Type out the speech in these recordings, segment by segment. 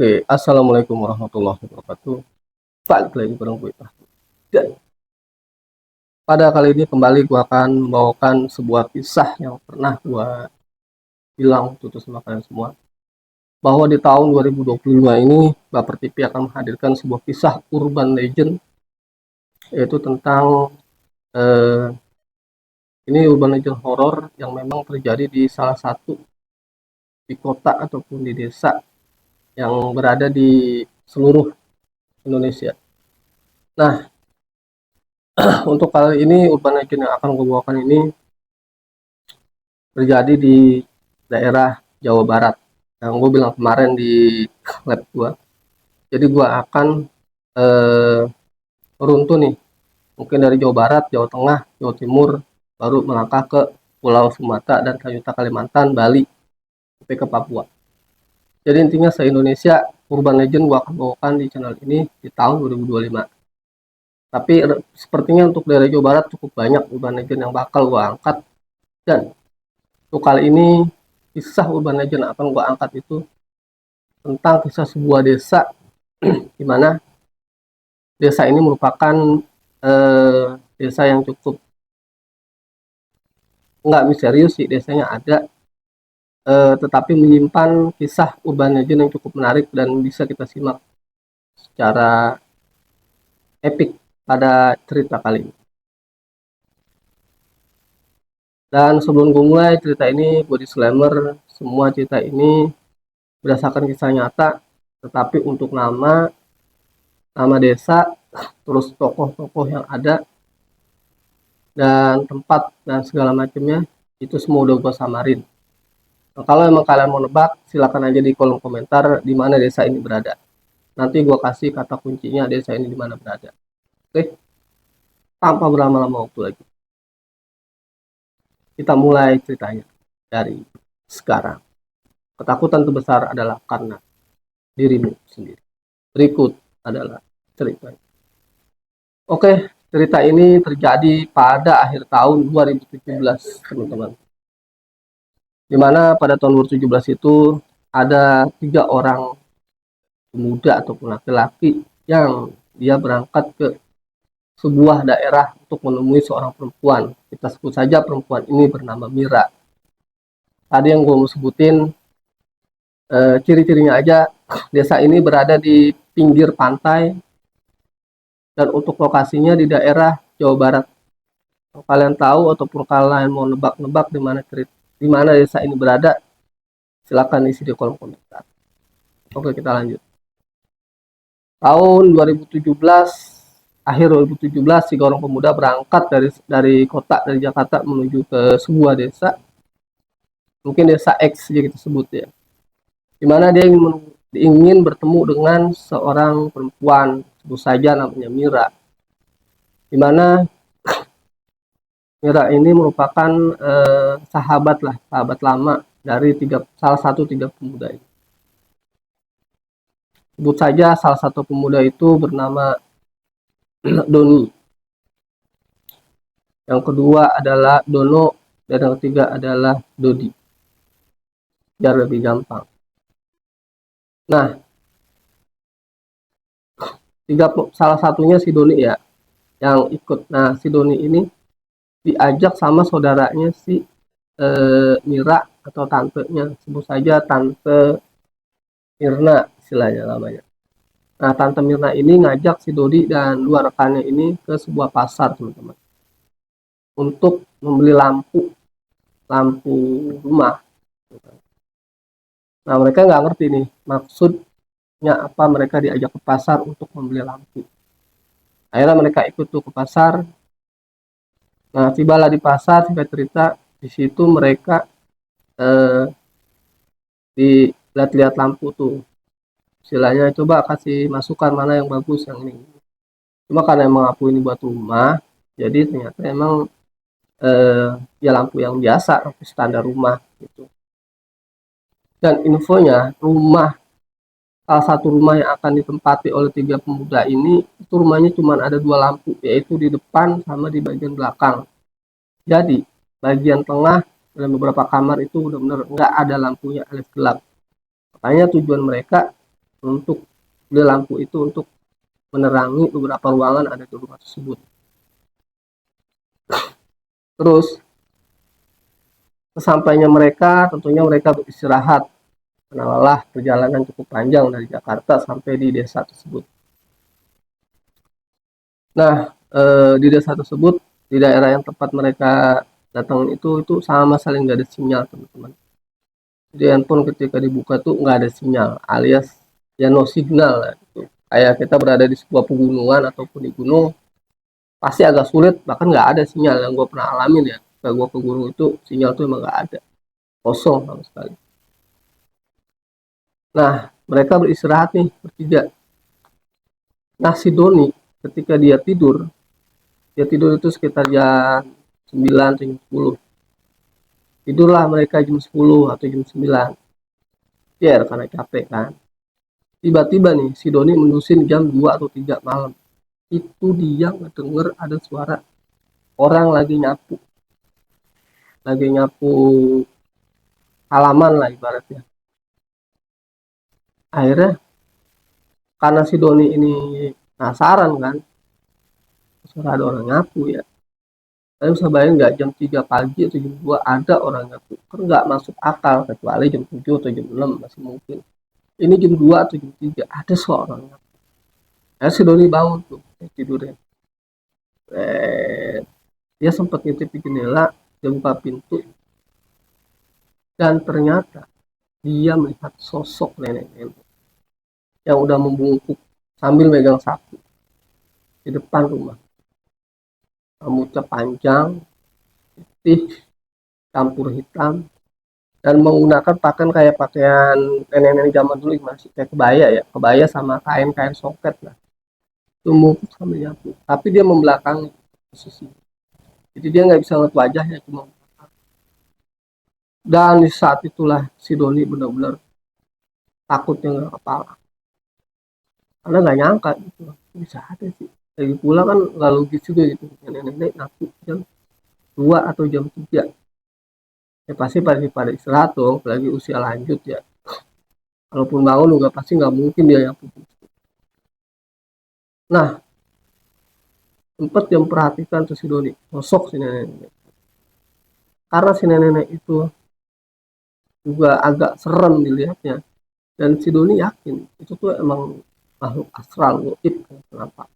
Oke, assalamualaikum warahmatullahi wabarakatuh. Balik lagi bareng gue. Dan pada kali ini kembali gue akan membawakan sebuah kisah yang pernah gue bilang tutup sama kalian semua. Bahwa di tahun 2025 ini, Baper TV akan menghadirkan sebuah kisah urban legend, yaitu tentang eh, ini urban legend horor yang memang terjadi di salah satu di kota ataupun di desa yang berada di seluruh Indonesia. Nah, untuk kali ini urban legend yang akan gue bawakan ini terjadi di daerah Jawa Barat yang gue bilang kemarin di lab gue. Jadi gue akan eh, meruntun nih, mungkin dari Jawa Barat, Jawa Tengah, Jawa Timur, baru melangkah ke Pulau Sumatera dan Kalimantan, Kalimantan, Bali, sampai ke Papua. Jadi intinya se-Indonesia urban legend gue akan bawakan di channel ini di tahun 2025. Tapi sepertinya untuk daerah Jawa Barat cukup banyak urban legend yang bakal gue angkat. Dan untuk kali ini kisah urban legend yang akan gue angkat itu tentang kisah sebuah desa di mana desa ini merupakan desa yang cukup nggak misterius sih, desanya ada, tetapi menyimpan kisah urban legend yang cukup menarik dan bisa kita simak secara epik pada cerita kali ini. Dan sebelum gue mulai cerita ini, gue disclaimer, semua cerita ini berdasarkan kisah nyata, tetapi untuk nama desa, terus tokoh-tokoh yang ada, dan tempat, dan segala macamnya, itu semua udah gue samarin. Nah, kalau emang kalian mau nebak, silakan aja di kolom komentar di mana desa ini berada. Nanti gue kasih kata kuncinya desa ini di mana berada. Oke, tanpa berlama-lama waktu lagi, kita mulai ceritanya dari sekarang. Ketakutan terbesar adalah karena dirimu sendiri. Berikut adalah ceritanya. Oke, cerita ini terjadi pada akhir tahun 2017, teman-teman. Di mana pada tahun 2017 itu ada 3 orang pemuda ataupun laki-laki yang dia berangkat ke sebuah daerah untuk menemui seorang perempuan. Kita sebut saja perempuan ini bernama Mira. Tadi yang gue mau sebutin ciri-cirinya aja, desa ini berada di pinggir pantai dan untuk lokasinya di daerah Jawa Barat. Kalau kalian tahu ataupun kalian mau nebak-nebak di mana desa ini berada, silakan isi di kolom komentar. Oke, kita lanjut. Tahun 2017, akhir 2017, 3 orang pemuda berangkat dari kota, dari Jakarta menuju ke sebuah desa, mungkin desa X aja kita sebut ya, dimana dia ingin bertemu dengan seorang perempuan, sebut saja namanya Mira, dimana Mira ini merupakan sahabat lama dari salah satu tiga pemuda ini. Sebut saja salah satu pemuda itu bernama Doni, yang kedua adalah Dono, dan yang ketiga adalah Dodi, biar lebih gampang. Nah, salah satunya si Doni ya yang ikut. Nah, si Doni ini diajak sama saudaranya si Mira atau tantenya, sebut saja Tante Mirna istilahnya namanya. Nah, Tante Mirna ini ngajak si Dodi dan 2 rekannya ini ke sebuah pasar, teman-teman, untuk membeli lampu rumah. Nah, mereka nggak ngerti nih maksudnya apa mereka diajak ke pasar untuk membeli lampu. Akhirnya mereka ikut tuh ke pasar. Nah, tibalah di pasar, singkat cerita, di situ mereka dilihat-lihat lampu tuh. Istilahnya coba kasih masukan mana yang bagus, yang ini. Cuma karena emang lampu ini buat rumah, jadi ternyata emang ya lampu yang biasa, lampu standar rumah gitu. Dan infonya, salah satu rumah yang akan ditempati oleh 3 pemuda ini, itu rumahnya cuma ada 2 lampu, yaitu di depan sama di bagian belakang. Jadi bagian tengah dan beberapa kamar itu benar-benar nggak ada lampunya, alias gelap. Makanya tujuan mereka untuk beli lampu itu untuk menerangi beberapa ruangan ada di rumah tersebut. Terus sesampainya mereka, tentunya mereka beristirahat karena lelah perjalanan cukup panjang dari Jakarta sampai di desa tersebut. Nah, di desa tersebut, di daerah yang tempat mereka datang itu sama sekali nggak ada sinyal, teman-teman. Jadi handphone ketika dibuka tuh nggak ada sinyal, alias ya no signal lah, gitu. Kayak kita berada di sebuah pegunungan ataupun di gunung, pasti agak sulit, bahkan nggak ada sinyal yang gue pernah alamin ya. Kayak gue ke gunung itu sinyal tuh emang nggak ada, kosong sama sekali. Nah, mereka beristirahat nih bertiga. Nah, si Doni ketika dia tidur itu sekitar jam 9 atau jam 10. Tidurlah mereka jam 10 atau jam 9. Ya, karena capek kan. Tiba-tiba nih si Doni menusin jam 2 atau 3 malam. Itu dia ngedenger ada suara orang lagi nyapu. Lagi nyapu halaman lah ibaratnya. Akhirnya karena si Doni ini penasaran kan, suara ada orang nyapu ya. Saya bisa bayangin nggak jam 3 pagi atau jam 2 ada orang nyapu. Kan nggak masuk akal, kecuali jam 7 atau jam 6 masih mungkin. Ini jam 2 atau jam 3 ada seorang nyapu. Nah, si Doni bangun tuh tidurnya. Dia sempat ngintip di jendela, dia buka pintu, dan ternyata dia melihat sosok nenek-nenek yang udah membungkuk sambil megang sapu di depan rumah. Rambutnya panjang, putih, campur hitam, dan menggunakan pakaian kayak pakaian nenek-nenek zaman dulu, masih kayak kebaya ya, kebaya sama kain-kain soket lah. Itu mungkin sambil nyapu, tapi dia membelakangi posisi. Jadi dia nggak bisa ngeliat wajahnya, cuma. Dan di saat itulah si Doni benar-benar takutnya nggak kepala, karena nggak nyangka gitu bisa ada sih. Lagi pula kan nggak logis juga gitu, nenek-nenek nyapu jam 2 atau jam 3. Ya pasti pada istirahat dong, apalagi usia lanjut ya. Kalaupun bangun juga pasti nggak mungkin dia yang pupus. Nah, sempat yang perhatikan tuh si Doni, sosok si nenek-nenek. Karena si nenek-nenek itu juga agak serem dilihatnya. Dan si Doni yakin itu tuh emang makhluk astral, goib, kenapa.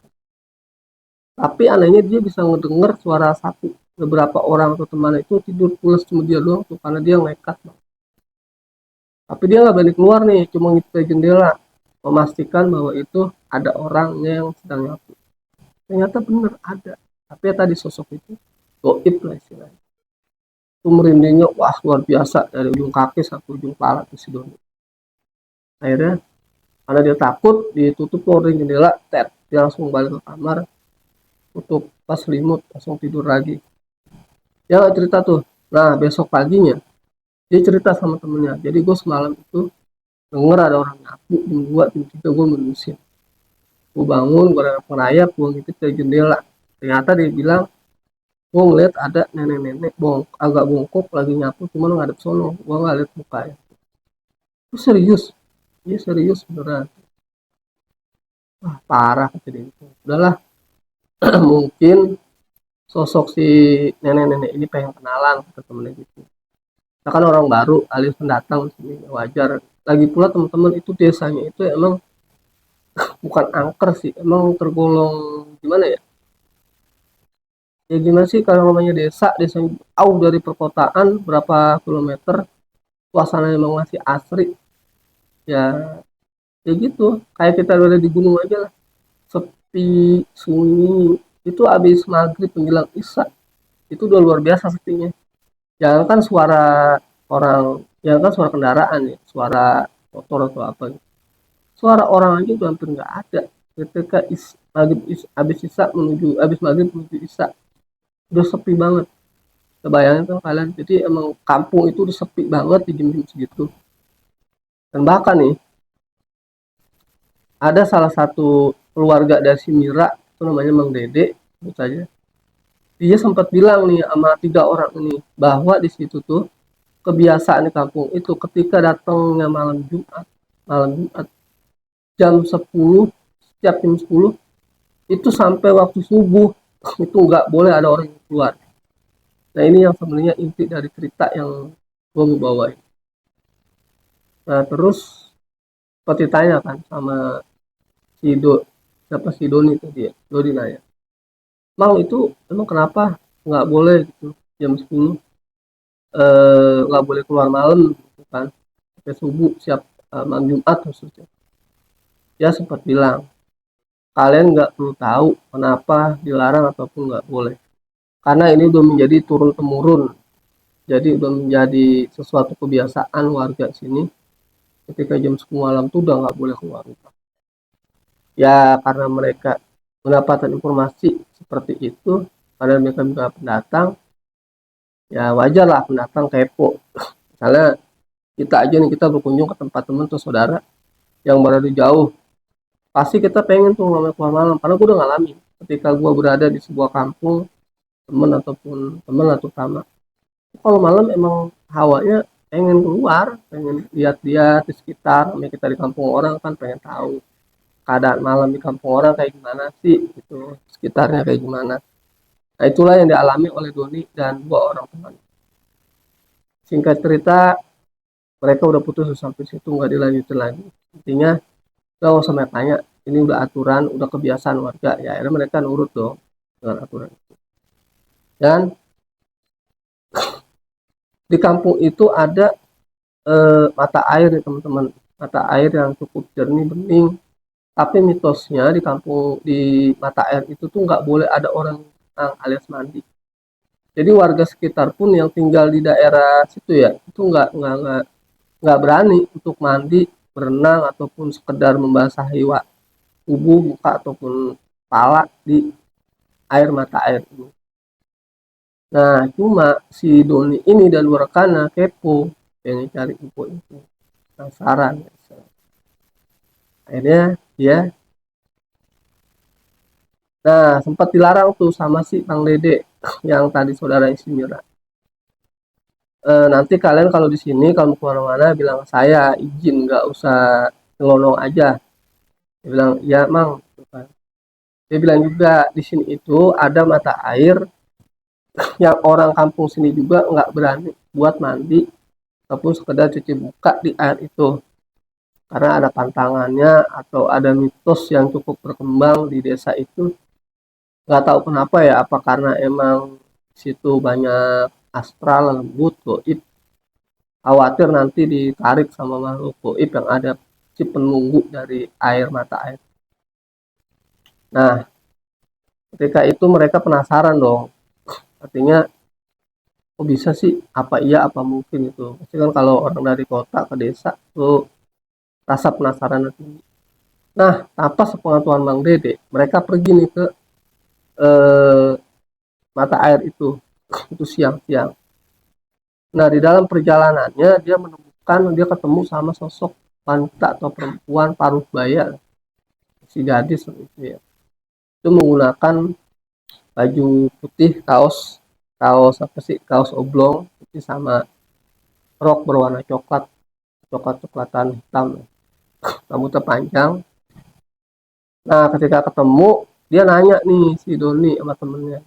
Tapi anehnya dia bisa ngedenger suara sapi. Beberapa orang atau teman itu tidur pulas, cuma dia doang tuh, karena dia nekat. Tapi dia nggak berani keluar nih, cuma ngintip jendela, memastikan bahwa itu ada orang yang sedang nyapu. Ternyata bener ada, tapi ya tadi sosok itu goib lah istilahnya. Itu merindingnya wah luar biasa dari ujung kaki sampai ujung kepala tuh si Doni. Akhirnya karena dia takut, ditutup loring jendela, dia langsung balik ke kamar, tutup pas selimut, langsung tidur lagi. Dia nggak cerita tuh. Nah, besok paginya dia cerita sama temennya, jadi gue semalam itu denger ada orang nyapu jam 2, jam 3 gue menusin. Gue bangun, gue merayap, gue ngintip dari jendela. Ternyata dia bilang, gue ngeliat ada nenek-nenek agak bongkok lagi nyapu, cuman ngadep sono, gue nggak liat mukanya. Itu serius, dia serius beneran. Wah parah kata dia itu. Udahlah, mungkin sosok si nenek-nenek ini pengen kenalan ke temennya gitu. Kita kan orang baru, alias pendatang sini, wajar. Lagi pula teman-teman itu desanya itu emang bukan angker sih, emang tergolong gimana ya? Ya gimana sih kalau namanya desa yang jauh dari perkotaan berapa kilometer, suasananya emang masih asri. Ya, ya gitu. Kayak kita berada di gunung aja lah, sepi, sunyi. Itu abis maghrib menjelang isya, itu udah luar biasa sepinya. Jangan kan suara orang, jangan kan suara kendaraan ya, suara motor atau apa gitu. Suara orang aja udah hampir nggak ada. Ketika abis isya menuju abis maghrib menuju isya, udah sepi banget. Kebayangin kan kalian, jadi emang kampung itu udah sepi banget di jam-jam segitu. Dan bahkan nih, ada salah satu keluarga dari si Mira, itu namanya Mang Dede, sebut saja. Dia sempat bilang nih sama 3 orang ini, bahwa di situ tuh kebiasaan di kampung itu ketika datangnya malam Jumat setiap jam 10 itu sampai waktu subuh itu nggak boleh ada orang yang keluar. Nah ini yang sebenarnya inti dari cerita yang gue mau bawain. Nah terus seperti tanya kan sama si siapa si Doni itu dia, Doni nanya, Mang itu emang kenapa nggak boleh gitu jam 10 nggak boleh keluar malam gitu kan sampai subuh siap malam Jumat khususnya. Dia sempat bilang, kalian nggak perlu tahu kenapa dilarang ataupun nggak boleh. Karena ini udah menjadi turun temurun. Jadi udah menjadi sesuatu kebiasaan warga sini. Ketika jam 10 malam tuh udah nggak boleh keluar rumah. Ya karena mereka mendapatkan informasi seperti itu, karena mereka juga pendatang, ya wajar lah pendatang kepo. Misalnya kita aja nih kita berkunjung ke tempat teman atau saudara yang berada jauh, pasti kita pengen tuh ngomong keluar malam. Karena gue udah ngalamin ketika gue berada di sebuah kampung teman atau sama, kalau malam emang hawanya pengen keluar, pengen lihat-lihat di sekitar. Namanya kita di kampung orang kan pengen tahu keadaan malam di kampung orang kayak gimana sih gitu, sekitarnya kayak gimana. Nah itulah yang dialami oleh Doni dan dua orang teman. Singkat cerita, mereka udah putus sampai situ, nggak dilanjutin lagi. Intinya gak usah banyak tanya, ini udah aturan, udah kebiasaan warga, ya akhirnya mereka nurut dong dengan aturan. Dan di kampung itu ada mata air nih teman-teman, mata air yang cukup jernih bening. Tapi mitosnya di kampung di mata air itu tuh nggak boleh ada orang alias mandi. Jadi warga sekitar pun yang tinggal di daerah situ ya itu nggak berani untuk mandi, berenang ataupun sekedar membasahi tubuh, muka ataupun kepala di air mata air ini. Nah cuma si Doni ini dan dua rekannya kepo pengen cari info itu, penasaran. Akhirnya dia sempat dilarang tuh sama si Bang Dede yang tadi saudara isi Mira. Nanti kalian kalau di sini kalau mau kemana-mana bilang ke saya izin, nggak usah nyelonong aja. Dia bilang iya Mang. Dia bilang juga di sini itu ada mata air yang orang kampung sini juga nggak berani buat mandi ataupun sekedar cuci muka di air itu karena ada pantangannya atau ada mitos yang cukup berkembang di desa itu. Nggak tahu kenapa ya, apa karena emang situ banyak astral lembut goib, khawatir nanti ditarik sama makhluk goib yang ada si penunggu dari air mata air. Nah ketika itu mereka penasaran dong, artinya kok bisa sih, apa iya apa mungkin itu pasti kan kalau orang dari kota ke desa tuh rasa penasaran tinggi. Nah apa sepengetahuan Bang Dede, mereka pergi nih ke eh, mata air itu siang-siang. Nah, di dalam perjalanannya dia ketemu sama sosok wanita atau perempuan paruh baya, si gadis itu ya. Itu menggunakan baju putih, kaos kaos apa sih? Kaos oblong putih sama rok berwarna coklat, coklat-coklatan hitam. Rambutnya panjang. Nah, ketika ketemu, dia nanya nih si Doni sama temennya.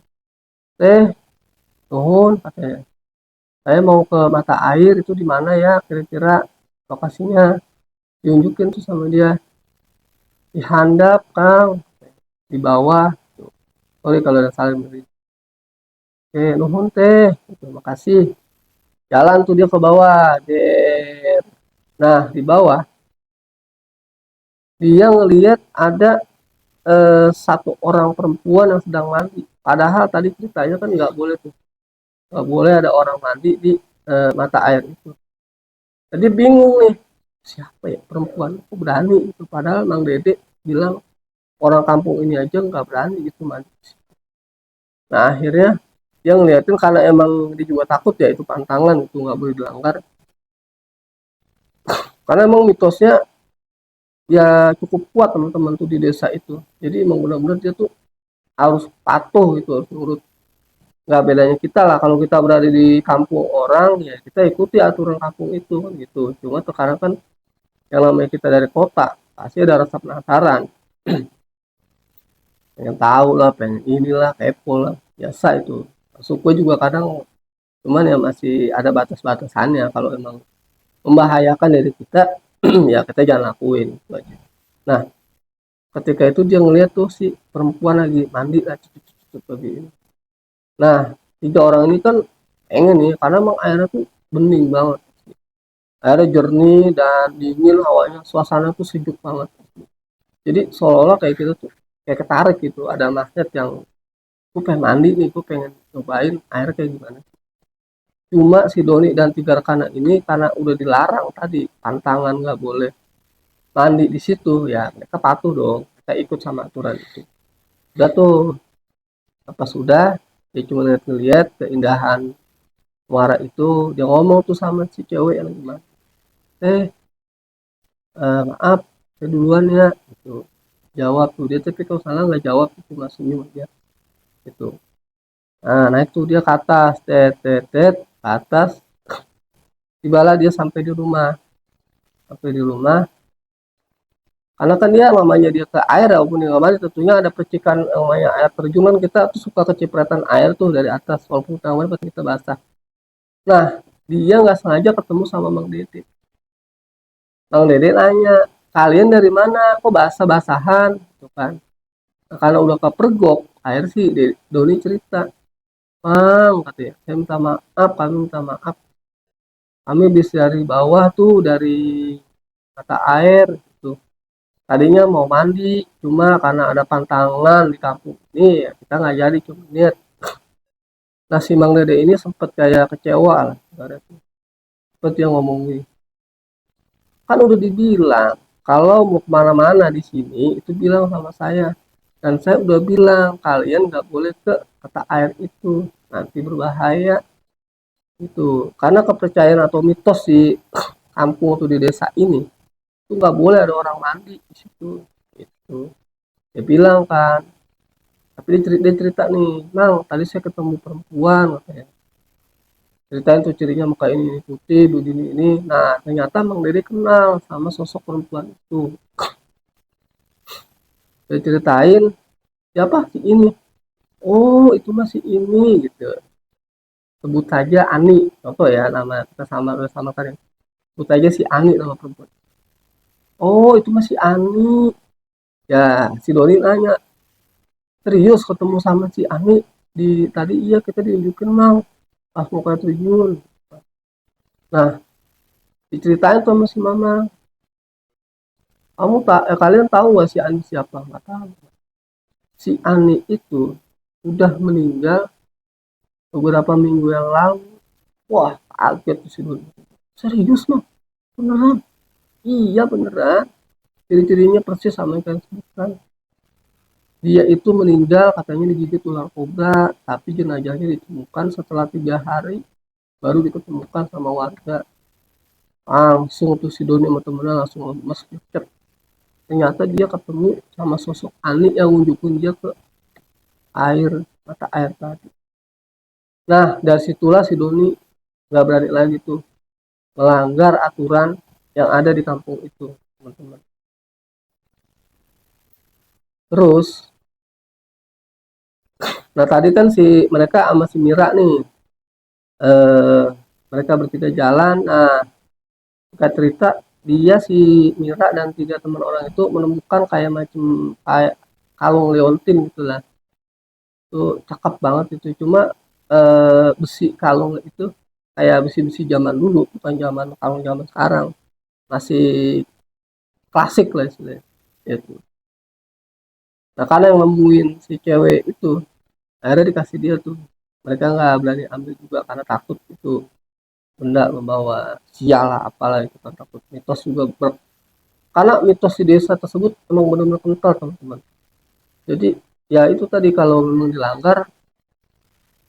Nuhun katanya. Saya mau ke mata air itu di mana ya kira-kira lokasinya? Diunjukin tuh sama dia, di handap Kang, di bawah. Sorry kalau ada salah beri. Oke nuhun teh, terima kasih. Jalan tuh dia ke bawah. Nah di bawah dia ngelihat ada satu orang perempuan yang sedang mandi. Padahal tadi ceritanya kan nggak boleh tuh, nggak boleh ada orang mandi di mata air itu. Jadi bingung nih, siapa ya perempuan? Aku berani itu. Padahal Mang Dede bilang orang kampung ini aja nggak berani gitu mandi. Nah akhirnya dia ngeliatin karena emang dia juga takut ya, itu pantangan itu nggak boleh dilanggar. Karena emang mitosnya ya cukup kuat teman-teman tuh di desa itu. Jadi emang benar-benar dia tuh harus patuh gitu, harus nurut. Nggak bedanya kita lah kalau kita berada di kampung orang ya kita ikuti aturan kampung itu kan gitu. Cuma sekarang kan yang namanya kita dari kota, pasti ada rasa penasaran, pengen tahu lah, pengen inilah, kepo lah, biasa itu. Suku juga kadang, cuman ya masih ada batas-batasannya. Kalau emang membahayakan diri kita, ya kita jangan lakuin gitu aja. Nah, ketika itu dia ngeliat tuh si perempuan lagi mandi lah, lagi ini. Nah, tiga orang ini kan pengen nih, karena emang airnya tuh bening banget, airnya jernih dan dingin, hawanya, suasana tuh sejuk banget. Jadi seolah-olah kayak gitu tuh, kayak ketarik gitu, ada magnet yang gue pengen mandi nih, gue pengen cobain air kayak gimana. Cuma si Doni dan tiga rekannya ini karena udah dilarang tadi, pantangan nggak boleh mandi di situ, ya mereka patuh dong, mereka ikut sama aturan itu. Udah tuh, apa sudah, dia cuma ngeliat keindahan muara itu, dia ngomong tuh sama si cewek yang gimana, eh maaf, saya duluan ya, gitu. Jawab tuh dia, tapi kalau salah nggak jawab, cuma senyum aja gitu. Nah, naik tuh dia ke atas, tet tet tet ke atas, tibalah dia sampai di rumah, karena kan dia namanya dia ke air ya, walaupun di kamar tentunya ada percikan namanya air terjunan, kita tuh suka kecipratan air tuh dari atas, walaupun kamar pasti kita basah. Nah, dia nggak sengaja ketemu sama Mang Dede. Mang Dede nanya, kalian dari mana, kok basah-basahan gitu kan. Nah, karena udah kepergok air sih, Doni cerita, Mang katanya, saya minta maaf, kami minta maaf, kami bisa dari bawah tuh, dari mata air gitu. Tadinya mau mandi, cuma karena ada pantangan di kampung ini, ya kita nggak jadi, cuma niat. Nah, si Mang Dede ini sempet kayak kecewa lah, sempet dia ngomong nih, kan udah dibilang kalau mau kemana-mana di sini itu bilang sama saya, dan saya udah bilang kalian nggak boleh ke mata air itu, nanti berbahaya itu. Karena kepercayaan atau mitos di kampung atau di desa ini itu nggak boleh ada orang mandi di situ. Itu dia bilang kan, tapi dia cerita nih, Mang tadi saya ketemu perempuan katanya, ceritain tuh cirinya muka ini putih begini ini. Nah, ternyata Mang Dede kenal sama sosok perempuan itu. Dia ceritain, siapa si ini, oh itu masih ini gitu, sebut saja Ani, contoh ya, nama kita sama kan, sebut aja si Ani nama perempuan. Oh itu masih Ani. Ya, si Doni nanya, serius ketemu sama si Ani di tadi? Iya, kita diunjukin Mang pas mau kayak terjun. Nah, diceritain tuh sama si mama, kamu tak kalian tahu nggak si Ani siapa? Nggak tahu. Si Ani itu udah meninggal beberapa minggu yang lalu. Wah, kaget tuh si Doni. Serius Mang? Beneran? Iya beneran. Ciri-cirinya persis sama yang kalian sebutkan. Dia itu meninggal katanya digigit ular kobra, tapi jenazahnya ditemukan setelah 3 hari baru diketemukan sama warga. Langsung tuh si Doni sama temennya langsung lemes kecet. Ternyata dia ketemu sama sosok Ani yang nunjukin dia ke air, mata air tadi. Nah, dari situlah si Doni nggak berani lagi tuh melanggar aturan yang ada di kampung itu, teman-teman. Terus, nah tadi kan si mereka sama si Mira nih, eh, mereka bertiga jalan. Nah, singkat cerita, dia si Mira dan tiga teman orang itu menemukan kayak macam kayak kalung leontin gitulah. Itu cakep banget itu. Cuma besi kalung itu kayak besi-besi zaman dulu, bukan zaman kalung zaman sekarang. Masih klasik lah istilahnya. Itu. Nah, karena yang nemuin si cewek itu, akhirnya dikasih dia tuh. Mereka nggak berani ambil juga karena takut itu benda membawa sial lah, apalah itu kan, takut. Mitos juga karena mitos di desa tersebut memang benar-benar kental teman-teman. Jadi ya itu tadi, kalau memang dilanggar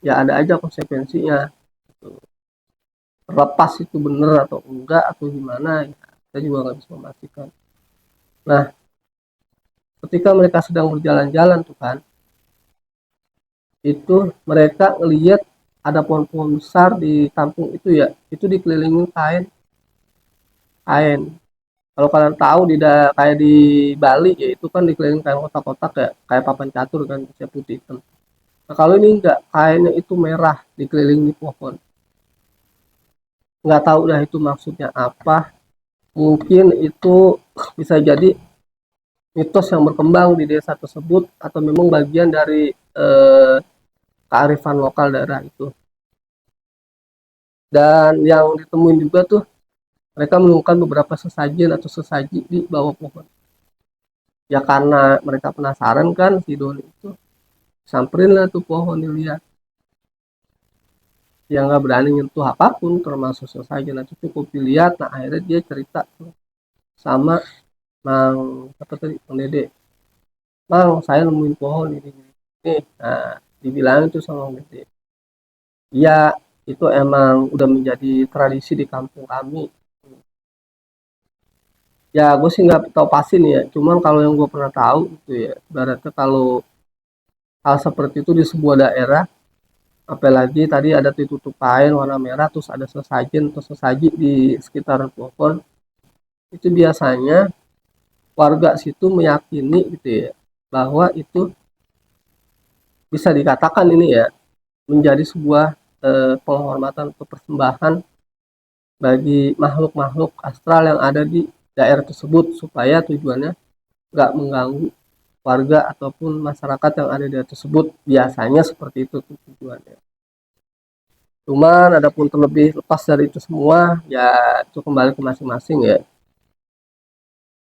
ya ada aja konsekuensinya. Terlepas itu benar atau enggak atau gimana, ya, kita juga nggak bisa memastikan. Nah, ketika mereka sedang berjalan-jalan tuh kan, itu mereka ngelihat ada pohon-pohon besar di kampung itu ya, itu dikelilingi kain, kain Kalau kalian tahu kayak di Bali ya itu kan dikelilingi kayak kotak-kotak ya, kayak papan catur kan, saya putih hitam. Nah, kalau ini enggak, kainnya itu merah dikelilingi pohon. Nggak tahu dah itu maksudnya apa. Mungkin itu bisa jadi mitos yang berkembang di desa tersebut atau memang bagian dari eh, kearifan lokal daerah itu. Dan yang ditemuin juga tuh mereka menemukan beberapa sesajen atau sesaji di bawah pohon. Ya karena mereka penasaran kan si Doni itu samperin lah tuh pohon dilihat. Yang nggak berani nyentuh apapun termasuk sesajen. Nah cukup dilihat. Nah akhirnya dia cerita tuh sama Mang apa tadi Mang Dede. Mang saya nemuin pohon ini. Nih, nah dibilang itu sama Mang Dede. Iya itu emang udah menjadi tradisi di kampung kami. Ya gue sih nggak tahu pasti nih ya. Cuman kalau yang gue pernah tahu itu ya, berarti kalau hal seperti itu di sebuah daerah, apalagi tadi ada ditutup kain warna merah, terus ada sesajen atau sesaji di sekitar pohon, itu biasanya warga situ meyakini gitu ya, bahwa itu bisa dikatakan ini ya menjadi sebuah penghormatan atau persembahan bagi makhluk-makhluk astral yang ada di daerah tersebut supaya tujuannya nggak mengganggu warga ataupun masyarakat yang ada di daerah tersebut. Biasanya seperti itu tujuannya. Cuman adapun terlebih lepas dari itu semua ya itu kembali ke masing-masing ya.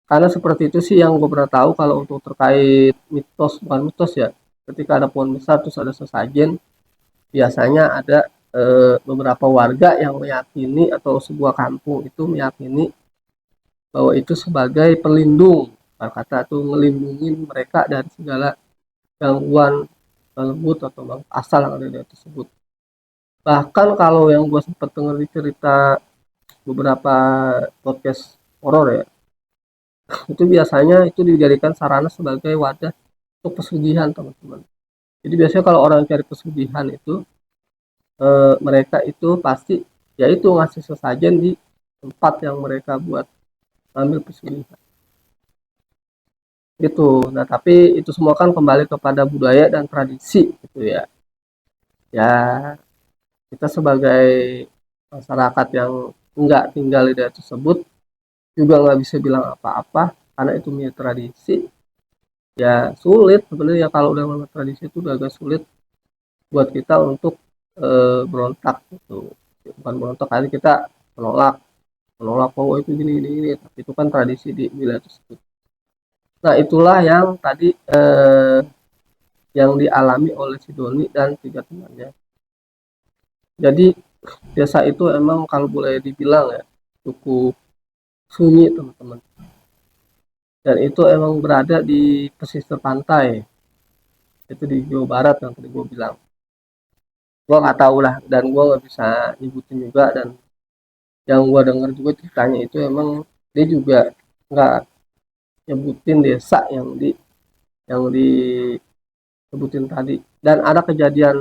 Karena seperti itu sih yang gue pernah tahu kalau untuk terkait mitos, bukan mitos ya. Ketika ada pohon besar terus ada sesajen, biasanya ada beberapa warga yang meyakini atau sebuah kampung itu meyakini bahwa itu sebagai pelindung. Kata itu melindungi mereka dari segala gangguan lembut atau asal yang ada di tersebut. Bahkan kalau yang gue sempat dengar di cerita beberapa podcast horor ya, itu biasanya itu dijadikan sarana sebagai wadah untuk pesugihan teman-teman. Jadi biasanya kalau orang cari pesugihan itu mereka itu pasti yaitu ngasih sesajen di tempat yang mereka buat ambil pesugihan gitu. Nah tapi itu semua kan kembali kepada budaya dan tradisi gitu ya. Ya kita sebagai masyarakat yang enggak tinggal di daerah tersebut juga nggak bisa bilang apa-apa karena itu punya tradisi. Ya sulit sebenarnya kalau udah memang tradisi itu udah agak sulit buat kita untuk berontak gitu. Bukan berontak kali kita menolak menolak bahwa itu gini gini, gini. Tapi itu kan tradisi di wilayah tersebut. Nah itulah yang tadi yang dialami oleh si Doni dan tiga temannya. Jadi desa itu emang kalau boleh dibilang ya cukup sunyi teman-teman. Dan itu emang berada di pesisir pantai. Itu di Jawa Barat yang tadi gue bilang. Gue nggak tahu lah dan gue nggak bisa nyebutin juga dan yang gue dengar juga ceritanya itu emang dia juga nggak nyebutin desa yang disebutin tadi dan ada kejadian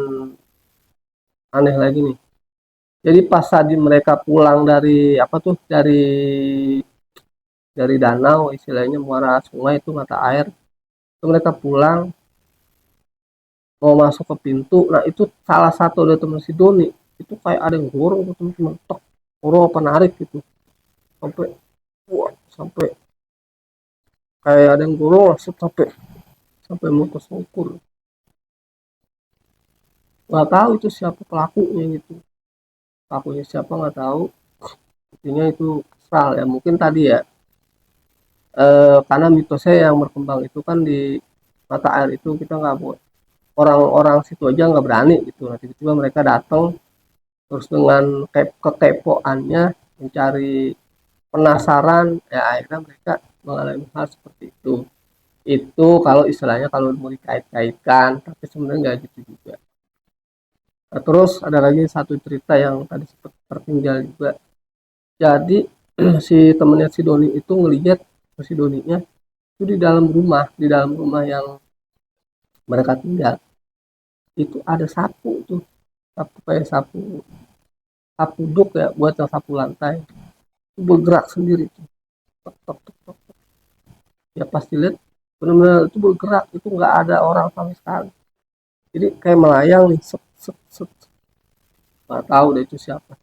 aneh lagi nih. Jadi pas tadi mereka pulang dari apa tuh dari danau istilahnya muara sungai itu mata air itu mereka pulang mau masuk ke pintu. Nah itu salah satu dari teman si Doni itu kayak ada yang dorong tuh teman-teman tok dorong apa narik gitu sampai wah sampai kayak ada yang dorong langsung sampai sampai mau tersungkur. Nggak tahu itu siapa pelakunya gitu, pelakunya siapa nggak tahu. Intinya itu kesal ya mungkin tadi ya karena mitosnya yang berkembang itu kan di mata air itu kita nggak buat orang-orang situ aja nggak berani gitu. Nah tiba-tiba mereka datang terus dengan kekepoannya mencari penasaran ya akhirnya mereka mengalami hal seperti itu kalau istilahnya kalau mau dikait-kaitkan tapi sebenarnya nggak gitu juga. Nah, terus ada lagi satu cerita yang tadi sempat tertinggal juga. Jadi si temennya si Doni itu ngelihat si Doninya itu di dalam rumah yang mereka tinggal itu ada sapu tuh, sapu kayak sapu sapu duk ya buat yang sapu lantai itu bergerak sendiri tuh. tok tok tok tok. Ya pasti lihat benar-benar itu bergerak, itu nggak ada orang sama sekali. Jadi kayak melayang nih, set set set. Nggak tahu deh itu siapa.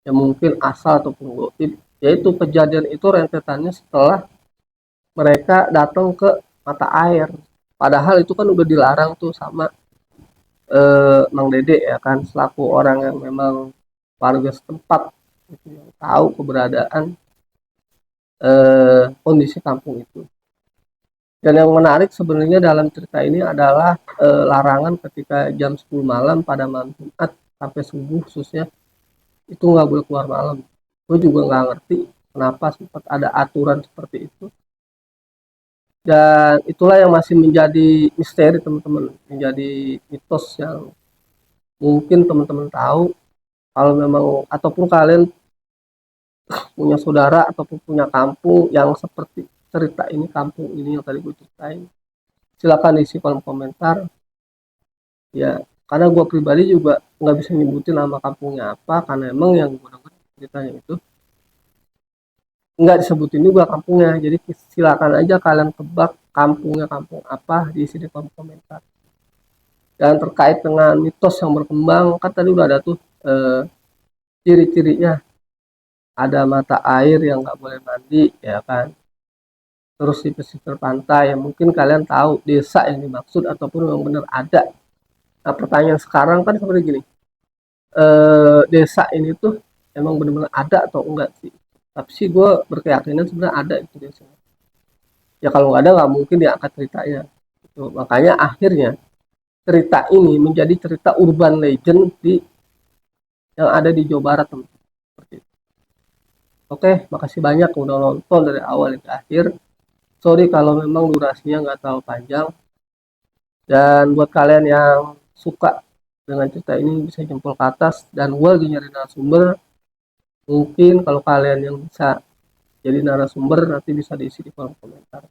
Ya mungkin asal ataupun goib. Yaitu kejadian itu rentetannya setelah mereka datang ke mata air. Padahal itu kan udah dilarang tuh sama Mang Dede ya kan, selaku orang yang memang warga setempat gitu, yang tahu keberadaan kondisi kampung itu. Dan yang menarik sebenarnya dalam cerita ini adalah larangan ketika jam 10 malam pada malam Jumat sampai subuh khususnya itu nggak boleh keluar malam. Gue juga nggak ngerti kenapa sempat ada aturan seperti itu. Dan itulah yang masih menjadi misteri teman-teman, menjadi mitos yang mungkin teman-teman tahu kalau memang ataupun kalian punya saudara ataupun punya kampung yang seperti cerita ini, kampung ini yang tadi gue ceritain, silakan isi kolom komentar ya, karena gue pribadi juga nggak bisa nyebutin nama kampungnya apa karena emang yang gue dengar ceritanya itu nggak disebutin juga kampungnya. Jadi silakan aja kalian tebak kampungnya kampung apa, diisi di kolom komentar. Dan terkait dengan mitos yang berkembang kan tadi udah ada tuh ciri-cirinya, ada mata air yang nggak boleh mandi ya kan, terus di pesisir pantai yang mungkin kalian tahu desa yang dimaksud ataupun memang benar ada. Nah pertanyaan sekarang kan seperti gini, desa ini tuh emang benar-benar ada atau enggak sih? Tapi sih gue berkeyakinan sebenarnya ada itu desa. Ya kalau nggak ada nggak mungkin diangkat ceritanya. Gitu. Makanya akhirnya cerita ini menjadi cerita urban legend di yang ada di Jawa Barat teman. Seperti itu. Oke, makasih banyak udah nonton dari awal ke akhir. Sorry kalau memang durasinya nggak terlalu panjang. Dan buat kalian yang suka dengan cerita ini bisa jempol ke atas. Dan gue lagi nyari narasumber. Mungkin kalau kalian yang bisa jadi narasumber nanti bisa diisi di kolom komentar.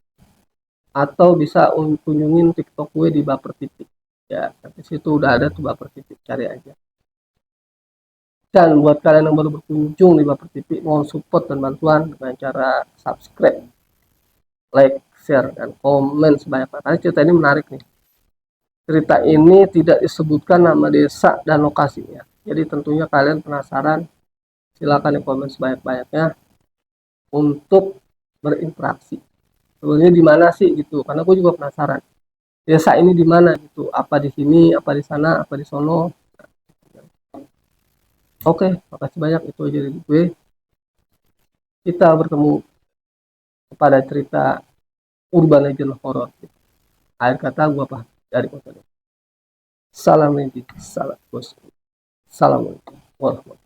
Atau bisa kunjungin TikTok gue di Baper Titik. Ya, di situ udah ada tuh Baper Titik, cari aja. Dan buat kalian yang baru berkunjung di Baper TV, mohon support dan bantuan dengan cara subscribe, like, share, dan komen sebanyak-banyaknya. Karena cerita ini menarik nih. Cerita ini tidak disebutkan nama desa dan lokasinya. Jadi tentunya kalian penasaran, silakan di komen sebanyak-banyaknya untuk berinteraksi. Sebenarnya di mana sih gitu? Karena gue juga penasaran. Desa ini di mana gitu? Apa di sini? Apa di sana? Apa di sono? Oke, makasih banyak itu aja dari gue. Kita bertemu kepada cerita urban legend horror. Akhir kata gue apa dari kota. Salam legend, salam bos. Assalamualaikum warahmatullahi wabarakatuh.